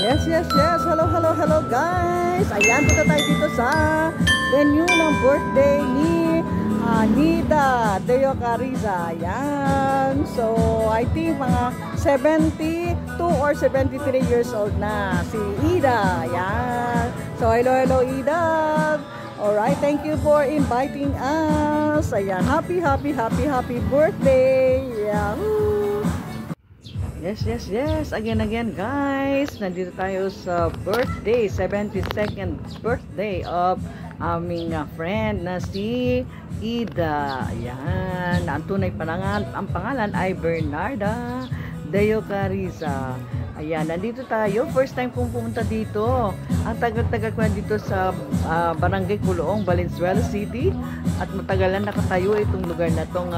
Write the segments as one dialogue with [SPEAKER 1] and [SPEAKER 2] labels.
[SPEAKER 1] Yes, yes, yes. Hello, hello, hello guys. Ayan, punta tayo dito sa venue ng birthday ni Nida Deo Cariza. Ayan. So, I think mga 72 or 73 years old na si Ida. Ayan. So, hello, hello Ida. Alright, thank you for inviting us. Ayan, happy birthday. Yahoo! Yes, yes, yes. Again, guys. Nandito tayo sa birthday, 72nd birthday of aming friend na si Ida. Ayan. Ang tunay ang pangalan ay Bernarda Deo Cariza. Ayan, nandito tayo. First time kong pumunta dito. Ang tagal-tagal ko nandito sa Barangay Culoong, Valenzuela City. At matagalan nakatayo itong lugar na itong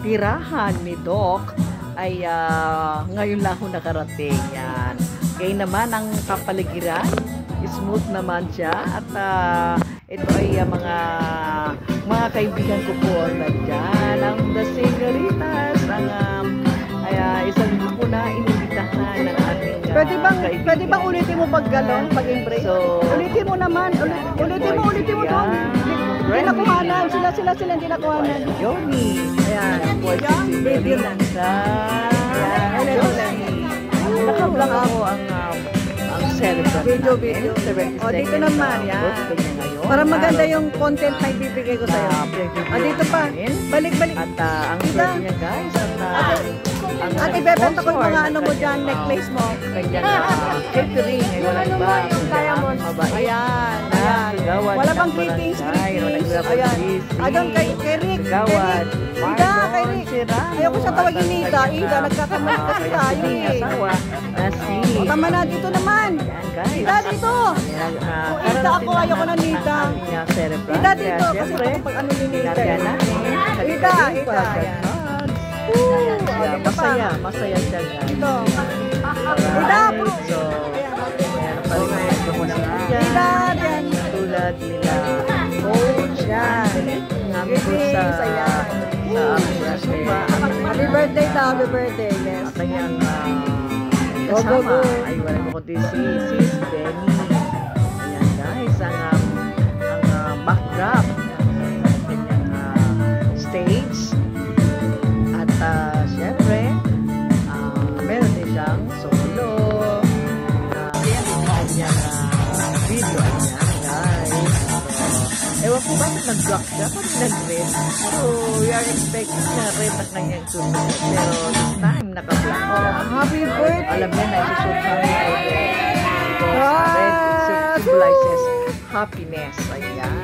[SPEAKER 1] tirahan ni Doc. Ay ngayon lang ako nakarating. Yan. Kaya naman ang kapaligiran, smooth naman siya. At ito ay mga kaibigan ko po nandyan. Ang The Señoritas, isang grupo na inibitahan ng ating
[SPEAKER 2] Pwede bang ulitin mo pag galong, pag embrace?
[SPEAKER 1] So,
[SPEAKER 2] ulitin mo naman. Ulitin mo doon. Hindi nakuhanan. Sila hindi nakuhanan.
[SPEAKER 1] Johnny. Ayan.
[SPEAKER 2] Video lang.
[SPEAKER 1] Nakablak ako ang celebrant
[SPEAKER 2] Video. O, dito naman. Yan. Para maganda yung content na ibibigay ko sa'yo. Dito pa. Balik-balik.
[SPEAKER 1] At ang birthday niya guys.
[SPEAKER 2] At ibebenta ko yung mga ano mo dyan, necklace mo.
[SPEAKER 1] Kanyang catering. Ay walang ba?
[SPEAKER 2] Ayan. Wala bang greetings. Ayan. Adon kay Rick.
[SPEAKER 1] Gawad.
[SPEAKER 2] Ida, kay Rick. Ayoko siya tawagin ni Ida. Ida, nagkakamali kasi tayo eh. O, tama na. Dito naman. Ida, dito. Ida ako. Ayoko na Nida. Ida, dito. Kasi pag ano ni Nida. Ida.
[SPEAKER 1] Masaya siya guys.
[SPEAKER 2] Ito. Ida, bro.
[SPEAKER 1] So, ayan, paligid ko muna
[SPEAKER 2] Ida, yan.
[SPEAKER 1] tulad nila. Coach, yan. Ngayon ko sa aming restaurant.
[SPEAKER 2] Happy birthday daw, happy birthday. Yes.
[SPEAKER 1] At kanyang
[SPEAKER 2] Go.
[SPEAKER 1] kasama ay wala ko kundi si Sis Benny. Ayan guys, ang backdrop ng kanyang stage. At syempre, meron din siyang solo. Ayan din kanyang video. Ayan guys. Ewan ko bakit nag-block siya? Parang nag-red. So, we are expecting na red ang kanyang susunod. Pero this time, naka-block siya.
[SPEAKER 2] Happy birthday.
[SPEAKER 1] Alam niya na isusot kami because red symbolizes happiness. Ayan.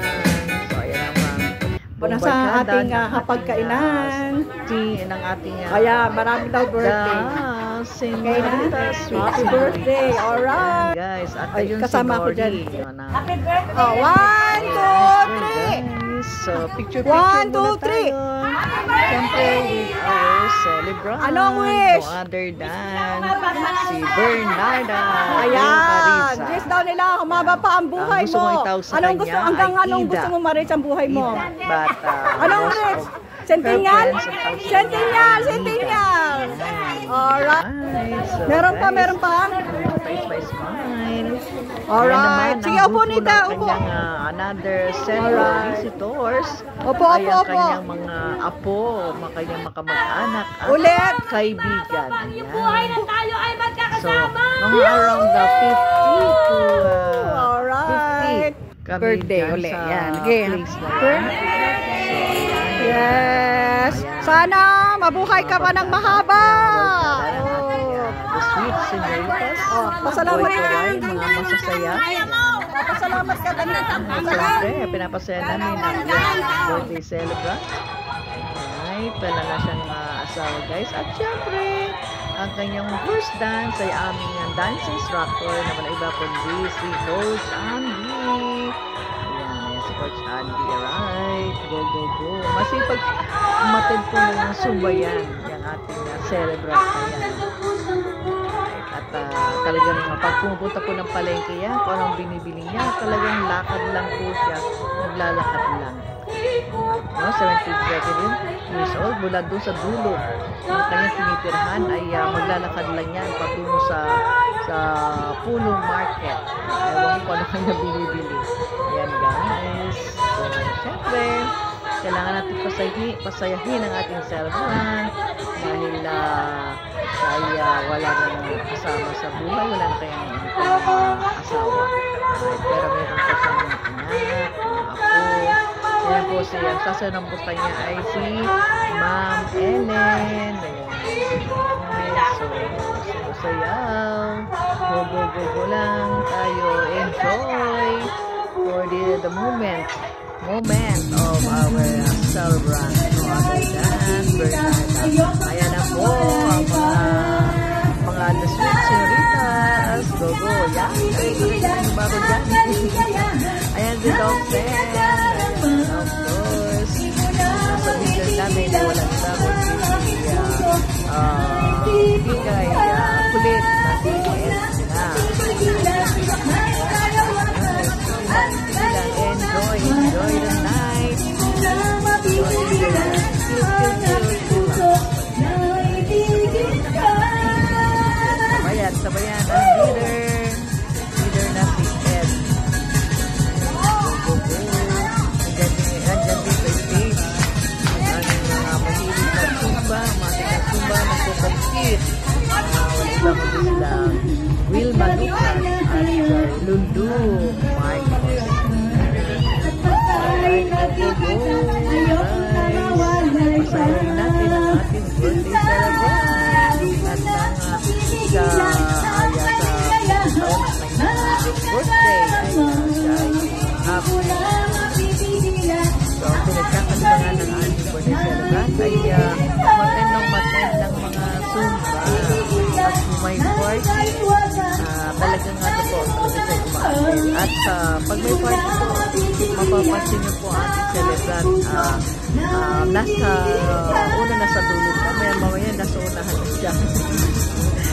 [SPEAKER 1] So, ayan naman.
[SPEAKER 2] Sa ating hapagkainan.
[SPEAKER 1] Ng ating
[SPEAKER 2] Kaya marami daw birthday.
[SPEAKER 1] Señoritas.
[SPEAKER 2] Happy birthday. Alright.
[SPEAKER 1] Guys, at
[SPEAKER 2] Ay,
[SPEAKER 1] ayun
[SPEAKER 2] kasama
[SPEAKER 1] si
[SPEAKER 2] ko dyan.
[SPEAKER 1] Happy
[SPEAKER 2] Oh, 1, 2, 3.
[SPEAKER 1] So, picture
[SPEAKER 2] 1, 2,
[SPEAKER 1] muna
[SPEAKER 2] 3.
[SPEAKER 1] tayo. Siyempre, with our celebrant.
[SPEAKER 2] Anong wish?
[SPEAKER 1] No other than si Bernarda.
[SPEAKER 2] Ayan. Wish daw nila, humaba pa ang buhay
[SPEAKER 1] gusto
[SPEAKER 2] mo.
[SPEAKER 1] kong itawag sa
[SPEAKER 2] Anong
[SPEAKER 1] kanya
[SPEAKER 2] gusto, hanggang
[SPEAKER 1] ay
[SPEAKER 2] anong
[SPEAKER 1] Ida.
[SPEAKER 2] gusto mo ma-reach ang buhay mo?
[SPEAKER 1] But,
[SPEAKER 2] Anong reach? Centennial? Centennial. Alright.
[SPEAKER 1] So,
[SPEAKER 2] Meron pa?
[SPEAKER 1] Spice Smile.
[SPEAKER 2] Alright. Sige, upo Nita, upo.
[SPEAKER 1] Another set of visitors.
[SPEAKER 2] Opo.
[SPEAKER 1] Kanyang mga apo, kanyang makamag-anak at
[SPEAKER 2] Ulit.
[SPEAKER 1] kaibigan.
[SPEAKER 3] Buhay na tayo ay
[SPEAKER 1] So,
[SPEAKER 3] magkakasama!
[SPEAKER 1] mga around the 50 to
[SPEAKER 2] Alright.
[SPEAKER 1] 50 kami
[SPEAKER 2] Birthday
[SPEAKER 1] dyan
[SPEAKER 2] ulit.
[SPEAKER 1] sa
[SPEAKER 2] Yan. Okay.
[SPEAKER 1] place na yan.
[SPEAKER 2] Yes. Sana mabuhay ka pa ng mahaba.
[SPEAKER 1] The sweet señoritas.
[SPEAKER 2] Pasalamat ka.
[SPEAKER 1] Mga masasaya.
[SPEAKER 2] Pasalamat ka kanina.
[SPEAKER 1] Siyempre, pinapasaya namin ang birthday celebrant. Alright, talaga siyang asawa guys. At siyempre, ang kanyang first dance ay aming dance instructor na wala iba kundi si Coach Andy. Ayan, si Coach Andy. Alright, go. Masipag umatid po ng sumbayan yung ating celebrant na yan. At talagang pag pumupunta po ng palengke yan, kung anong binibili niya, talagang lakad lang po siya, maglalakad lang. No, 73 years old, mula doon sa dulo ng kanyang tinitirhan ay maglalakad lang yan patungo sa
[SPEAKER 2] sa Puno Market. Ewan ko ano kanya binibili. Ayan guys. So, syempre, kailangan natin pasayahin ang ating cellphone dahil wala nang kasama sa buhay, wala na kayang asawa. Pero meron po siyang mga anak, mga apo. Ayan po siya. Ang sasanambutan niya ay si Ma'am Ellen. Ayan. So, sayaw. Go lang tayo. Enjoy for the moment of our celebrant. No other than Bernarda. Ayan na po ang mga the sweet senoritas. Go. Yan. Ay, bago dyan. Ayan si Dawson. Of course. Nasa video namin na walang sabon. Bigay. Kulit. Enjoy the night. Sabayan ang leader na si Ed. Andyan din sa stage. Ang mga mahilig na tumba, magkukompete. Walang iba ko sila Wilma Lucas at Lundu Marcos. Pasayahin natin ang ating birthday celebration at sa birthday ay happy. So, ang pinagkakalibangan ng ating birthday celebration ay maten ng mga Zumba at kung may party talagang po at pag may party po mapapansin niyo po ang ating celebrant nasa dulo siya, mamaya nasa unahan na siya.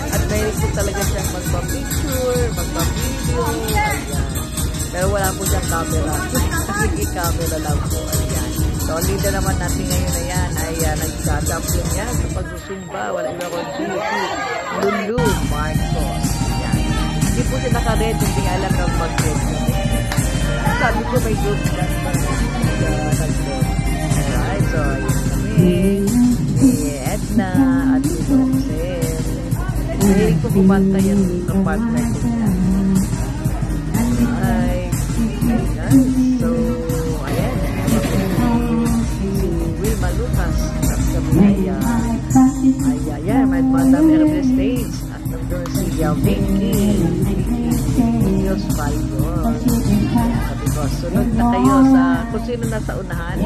[SPEAKER 2] At mayroon po talaga siyang magpa-picture, magpa-video, ayan. Pero wala po siyang camera. Camera lang po, ayan. So, ang leader naman natin ngayon na yan ay nagsa-champion yan sa pagsusumba. Wala iba ko Lulu Marcos. Ayan. Hindi po siya naka-red, hindi alam ng mag-red. Sabi ko may group yan. Alright, so ayun kami. Edna at Roxel. Mahilig ko kumanta yan sa partner ko niya. Alright. Guys. So, ayan. Si Wilma Lucas. At kami ayan. May madami ang stage. At nandun si Vicky. Dios Valor. Sabi ko, sunod na kayo sa kung sino nasa unahan.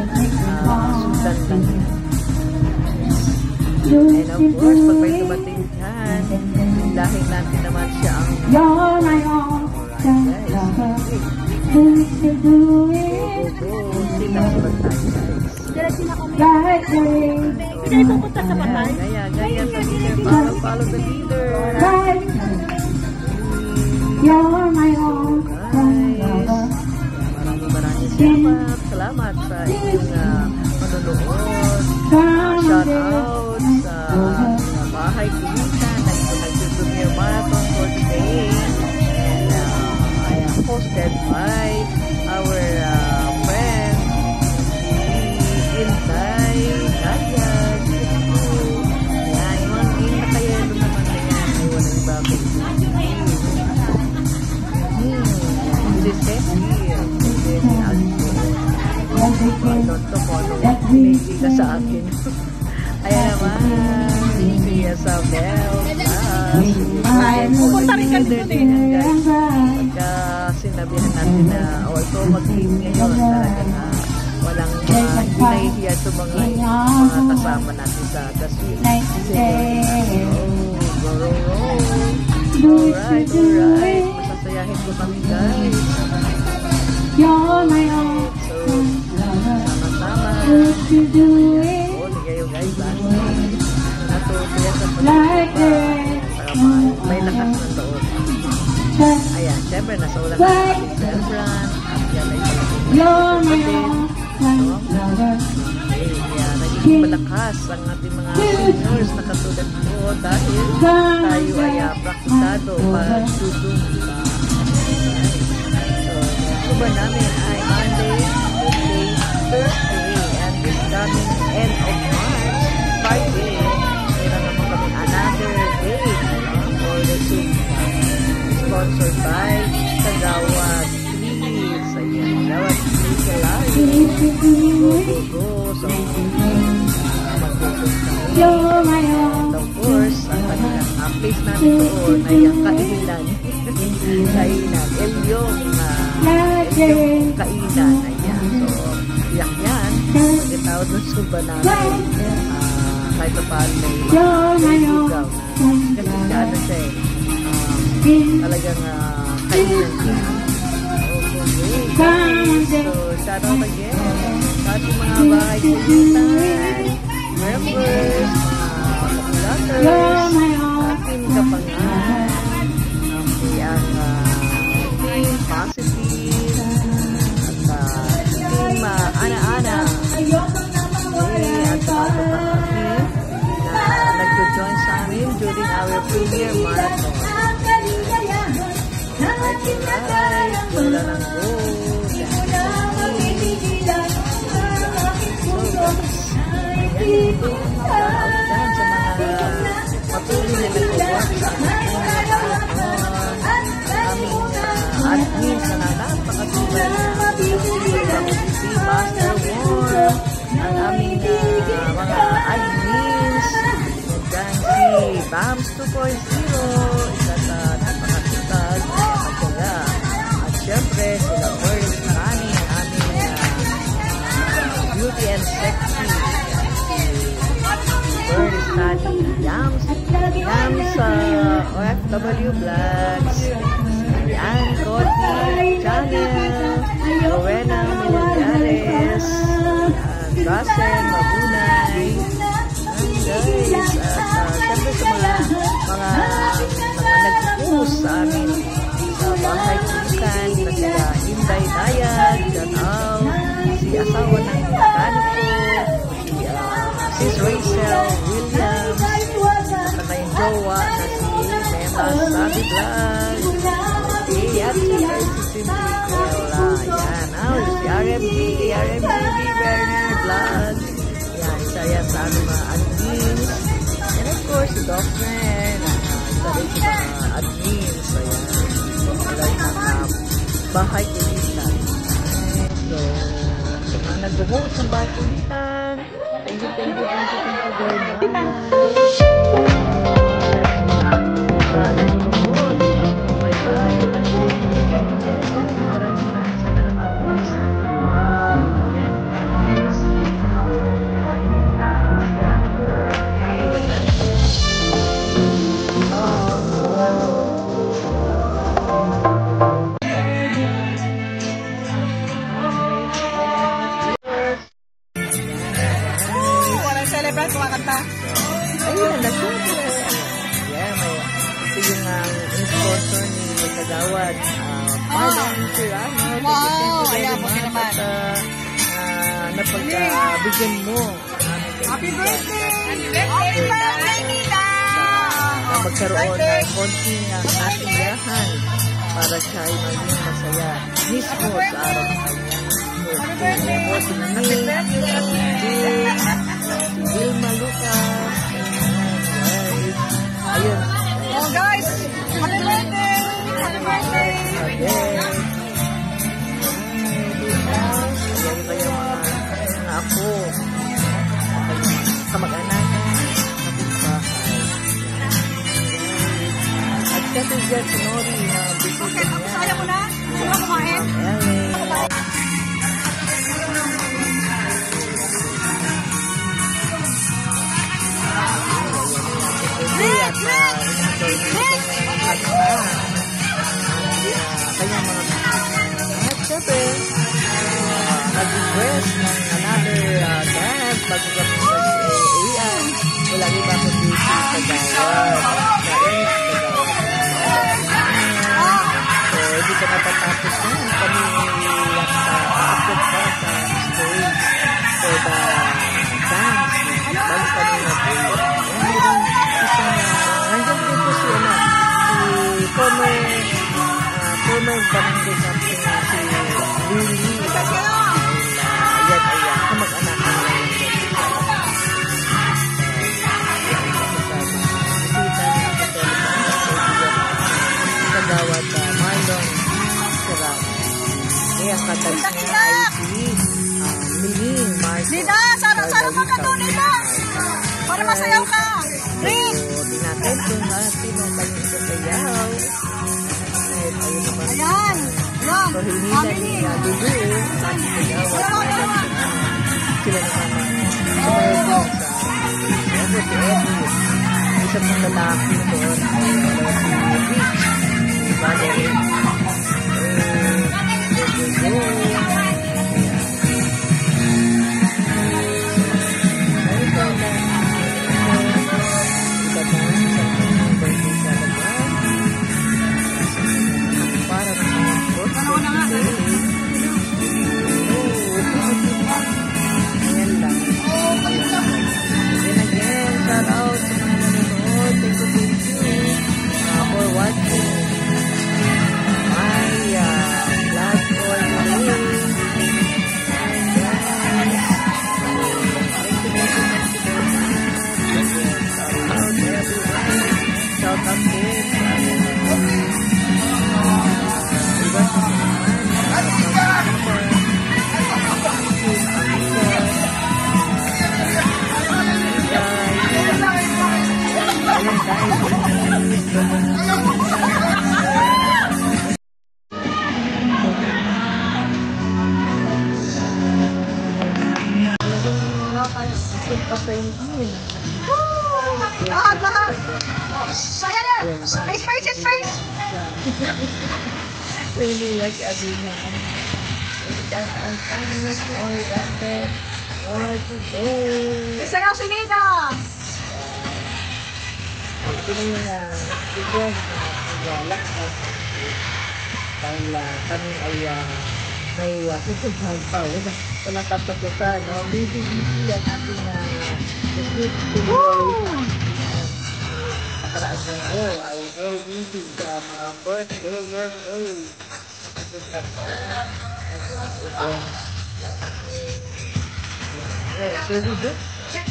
[SPEAKER 2] Sundan lang yan. And of course, pag may dumating yan, dahil natin naman siya ang
[SPEAKER 3] Pupunta sa patay.
[SPEAKER 2] Gaya sa leader. Follow the leader.
[SPEAKER 1] You're my own.
[SPEAKER 2] Maraming salamat sa inyong manunood. Shout out sa bahay kumita. Nag-Junior Marathon for today. And I am hosted by our friend Intay Kayag. Yan, yung pinakayelo naman na yan. Ay walang bakit. Si Steffi. Hindi ka sa akin. Ayan naman. Si Isabel.
[SPEAKER 3] Pupunta rin kami dito.
[SPEAKER 2] Pagka sinabihan natin na ito mag-team ngayon, talaga na walang nahihiya sa mga kasama natin sa Gaswil. Alright. Masasayahin ko kami guys.
[SPEAKER 1] You're my own.
[SPEAKER 2] Sama-sama. Kayo guys. Natutuya sa pag-ibig. May lakas ng loob. Ayan, syempre nasa ulang ng ating celebrant. At yan ay
[SPEAKER 1] You're my own.
[SPEAKER 2] kaya naging
[SPEAKER 1] malakas ang ating mga seniors na katulad ko dahil tayo ay praktikado pagdudumpa. So, suba namin ay Monday, Tuesday, Thursday, and this coming end of March, Friday, meron naman kami another day for the Zumba. Sponsored by Kagawad Please. Ayan, Kagawad Please Kalari. Go, go, go. So, magpupunta kami. And of course, ang place natin doon ay ang kainan. Kainan. Elyong kainan. Ayan. So, iyak yan. Pagkatawad ng Zumba namin. Kahit pa paano may lugaw na. Kasi ano siya eh. Talagang kainan. So, shout out again sa ating mga bahay kulitan, members, populators, ating kapangan, ang team positive, at team ana-ana, at sa mga na nag-join sa amin during our premier marathon. Wala ng go. Patuloy na nag-work sa aming admins na napakatulad si Master War, ang aming mga admins, dyan si BAMS 2.0, isa sa napakatutag magkaga. At syempre, sila Words na aming beauty and sexy. Bird Study, Yams OFW Vlogs, Ann Cody Channel, Rowena Milares, Russell Mabunay, guys, at syempre sa mga nag-post sa amin sa bahay kulitan na sila Inday Dayag, Janaw, si asawa ng mekaniko, Sis Rachel Williams, at may jowa na si Mema Sabi Vlog, at si Simply Cola, yan, si RMD Werner Vlog, yan, isa yan sa aming mga admins, and of course, si Doc Fren, isa rin sa mga admins, ayan, wala yung mga bahay kulitan. So, mga nag-host ng bahay kulitan, thank you very much. Ayun na syempre. Yeah, ito yung sponsor ni Kagawad. Parang Tirano.
[SPEAKER 2] Wow! Ayan mo naman.
[SPEAKER 1] At napagkabigyan mo.
[SPEAKER 2] Happy birthday! Happy birthday, Nita!
[SPEAKER 1] Na magkaroon ng konting ating yahan para siya ay maging masaya mismo sa araw ng kanyang birthday. Ako si Nini, si Wilma Lucas, ayun.
[SPEAKER 2] Oh guys, happy birthday! Happy birthday!
[SPEAKER 1] Ayan ba yung mga ako, kamag-anakan, kapitbahay. At kasi dyan si Nori na bisita niya.
[SPEAKER 2] Kaya mo na? Sino kumain?
[SPEAKER 1] At syempre, nag-request ng another dance pagkakapit ng uwian. Wala rin ba kung dito sa Kagawad na Ernest Kagawad. So, hindi ka natatapos na kami upload pa sa story for the dance. Nida, sarap ka doon, Nida. Para masayaw ka. Rin.
[SPEAKER 2] Hindi natin kung sino kayo sasayaw.
[SPEAKER 1] Ayan. Yan.
[SPEAKER 2] So, hinila ni Lulu. Sila naman. Sumayag din sa Eddie. Isa pong lalaki doon. Si Rich. Si Valerie. Really like everyone. That I'm famous or that or today.
[SPEAKER 1] Sayaw si Nida.
[SPEAKER 2] Ito na bigyan galak at kami ay may tutupag pa. Wala katapusan. Bibigyan ang ating sweet boy. Para sa I will be the birthday.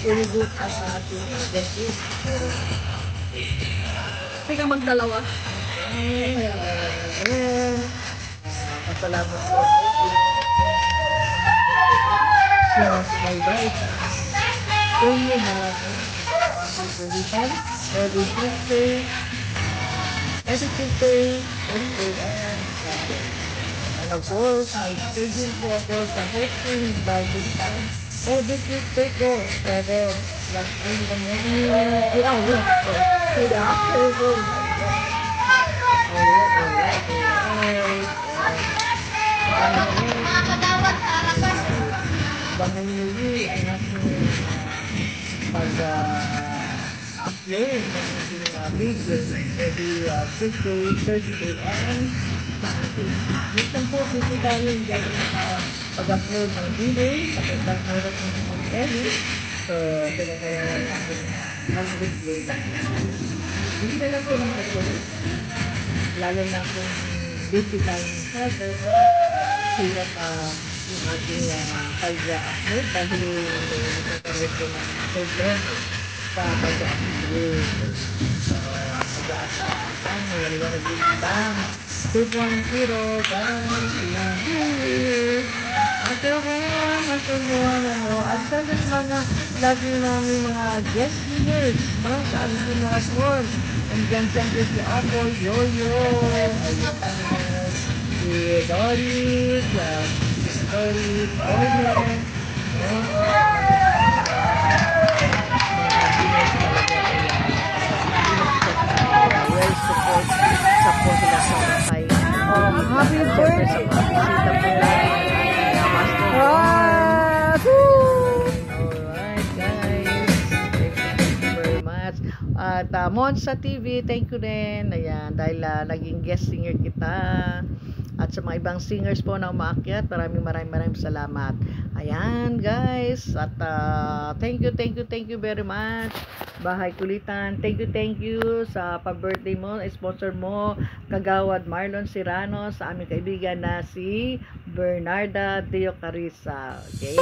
[SPEAKER 2] Very good ang ating dentist.
[SPEAKER 1] Hindi ka magdalawa.
[SPEAKER 2] Pasalamat po. Yes, my wife. Thank you na. Every Tuesday. Every Tuesday. And of course, my students will go to history by this time. Every Tuesday go. And then, like in the morning, the afternoon. Bangayuri ang aking pag-upload ng aking video every Tuesday, Thursday, and minsan po kasi tayo dahil pag-upload ng video kapag nagharap ng edit. So, kaya mag-video. Hindi na lang po ng edit. Lalo na kung busy tayo hirap yung ating pag-upload dahil nagkakaroon ko ng program sa pag-upload. Pag-upload, ngayon bang 2.0 bang at sana mga lagi namin mga guest viewers mga sabi ko mga sword hanggang siyempre si Apple Yoyo si Doris Doris Omen well support sila sa kay
[SPEAKER 1] Happy birthday!
[SPEAKER 2] At Monsa TV, thank you din. Ayan, dahil naging guest singer kita. At sa mga ibang singers po na umaakyat, maraming salamat. Ayan, guys. At thank you very much. Bahay Kulitan, thank you sa pa-birthday mo, sponsor mo, Kagawad Marlon Serrano, sa aming kaibigan na si Bernarda Deo Carissa. Okay.